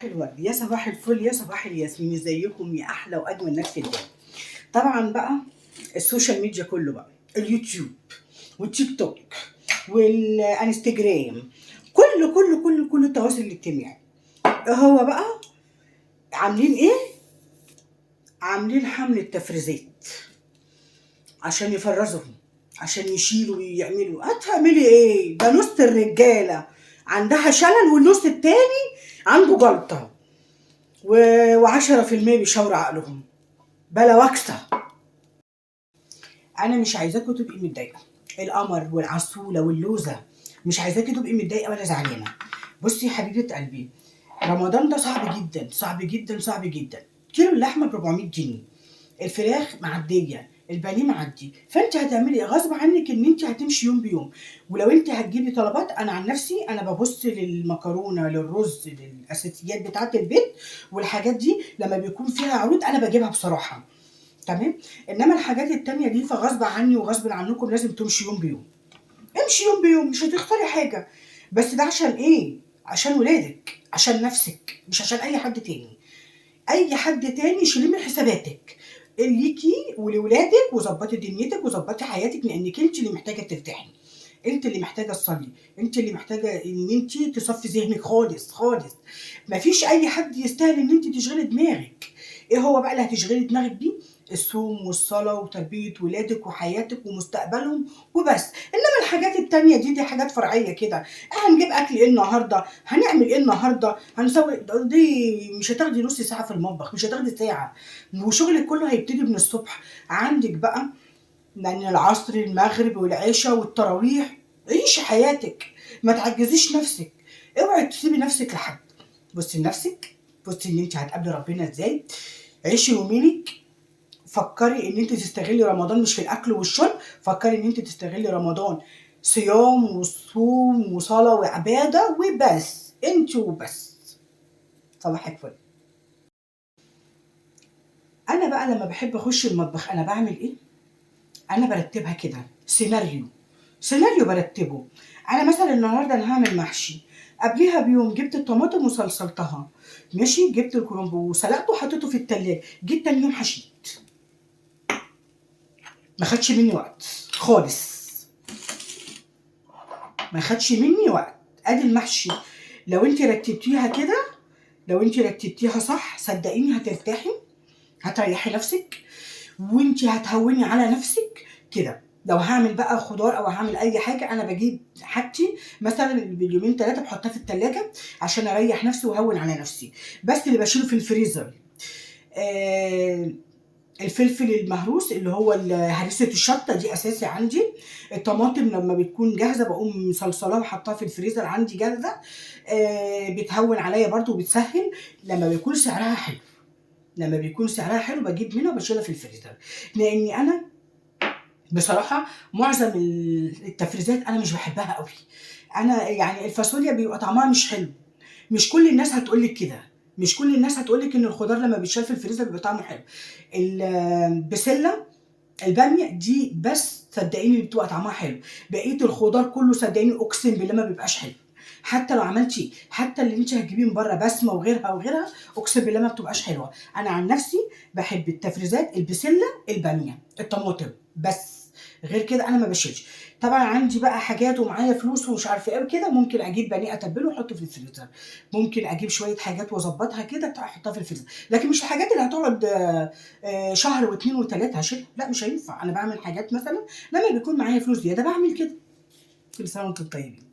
الورد يا صباح الفل يا صباح الياسمين، ازيكم يا احلى واجمل ناس في الدنيا. طبعا بقى السوشيال ميديا كله بقى اليوتيوب والتيك توك والانستجرام، كله التواصل الاجتماعي. هو بقى عاملين ايه؟ عاملين حملة تفريزات عشان يفرزهم، عشان يشيلوا ويعملوا. هتعملي ايه؟ ده نص الرجاله عندها شلل والنص التاني عنده جلطه و10% بيشاوروا عقلهم بلا وكسه. انا مش عايزاكوا تبقي متضايقه، القمر والعسوله واللوزه، مش عايزاكي تبقي متضايقه ولا زعلانه. بصي يا حبيبه قلبي، رمضان ده صعب جدا صعب جدا صعب جدا. كيلو اللحمه ب 400 جنيه، الفراخ معديه، البانيه معدي، فانت هتعملي غصب عنك ان انت هتمشي يوم بيوم. ولو انت هتجيبي طلبات، انا عن نفسي انا ببص للمكرونه للرز للاساسيات بتاعه البيت، والحاجات دي لما بيكون فيها عروض انا بجيبها بصراحه. تمام. انما الحاجات التانية دي فغصب عني وغصب عنكم لازم تمشي يوم بيوم. امشي يوم بيوم، مش هتختاري حاجه. بس ده عشان ايه؟ عشان ولادك، عشان نفسك، مش عشان اي حد تاني. اي حد تاني شيليه من حساباتك، ليكي ولولادك، وظبطي دنيتك وظبطي حياتك، لانك انت اللي محتاجه ترتاحي، انت اللي محتاجه تصلي، انت اللي محتاجه ان انت تصفي ذهنك خالص خالص. مفيش اي حد يستاهل ان انت تشغلي دماغك. ايه هو بقى اللي هتشغلي دماغك بيه؟ الصوم والصلاه وتربيه ولادك وحياتك ومستقبلهم وبس. انما الحاجات التانية دي حاجات فرعيه كده. هنجيب اكل ايه النهارده، هنعمل ايه النهارده، هنسوي دي مش هتاخدي نص ساعه في المطبخ، مش هتاخدي ساعه. وشغلك كله هيبتدي من الصبح. عندك بقى من العصر المغرب والعشاء والتراويح. عيشي حياتك، ما تعجزيش نفسك، اوعي تسيبي نفسك لحد. بصي لنفسك، بصي ان انت هتقابلي ربنا ازاي. عيشي يومينك، فكري ان انت تستغلي رمضان مش في الاكل والشرب، فكري ان انت تستغلي رمضان صيام وصوم وصلاه وعباده وبس، انت وبس. صباح الفل. انا بقى لما بحب اخش المطبخ انا بعمل ايه؟ انا برتبها كده سيناريو برتبه. انا مثلا النهارده انا هعمل محشي، قبليها بيوم جبت الطماطم وصلصلتها، ماشي، جبت الكرنب وسلقته وحطيته في التلاجة، جيت تاني يوم حشيت، ما خدش مني وقت خالص، ما خدش مني وقت. ادي المحشي. لو انت رتبتيها كده، لو انت رتبتيها صح صدقيني هترتاحي، هتريحي نفسك، وانت هتهوني على نفسك كده. لو هعمل بقى خضار او هعمل اي حاجه، انا بجيب حاجتي مثلا باليومين ثلاثه بحطها في الثلاجه عشان اريح نفسي واهون على نفسي. بس اللي بشيله في الفريزر آه الفلفل المهروس اللي هو هريسه الشطه دي اساسي عندي. الطماطم لما بتكون جاهزه بقوم مصلصلاها وحطها في الفريزر عندي جاهزه. بتهون عليا برضو وبتسهل. لما بيكون سعرها حلو، لما بيكون سعرها حلو بجيب منها وبشيلها في الفريزر. لاني انا بصراحه معظم التفريزات انا مش بحبها قوي. انا يعني الفاصوليا بيبقى طعمها مش حلو. مش كل الناس هتقولك كده، مش كل الناس هتقولك ان الخضار لما بيتشال في الفريزر بيبقى طعمه حلو. البسله، الباميه دي بس صدقيني بتبقى طعمها حلو. بقيه الخضار كله صدقيني اقسم بالله ما بيبقاش حلو. حتى لو عملتي، حتى اللي انت هتجيبيه من بره بسمه وغيرها وغيرها، اقسم بالله ما بتبقاش حلوه. انا عن نفسي بحب التفريزات البسله، الباميه، الطماطم بس. غير كده انا ما بشيلش. طبعا عندي بقى حاجات ومعايا فلوس ومش عارفه ايه كده، ممكن اجيب بانيه اتبله واحطه في الفريزر، ممكن اجيب شويه حاجات واظبطها كده احطها في الفريزر. لكن مش الحاجات اللي هتقعد شهر واثنين وثلاثه هشيلها، لا مش هينفع. انا بعمل حاجات مثلا لما بيكون معايا فلوس زياده بعمل كده. كل سنه وانتم طيبين.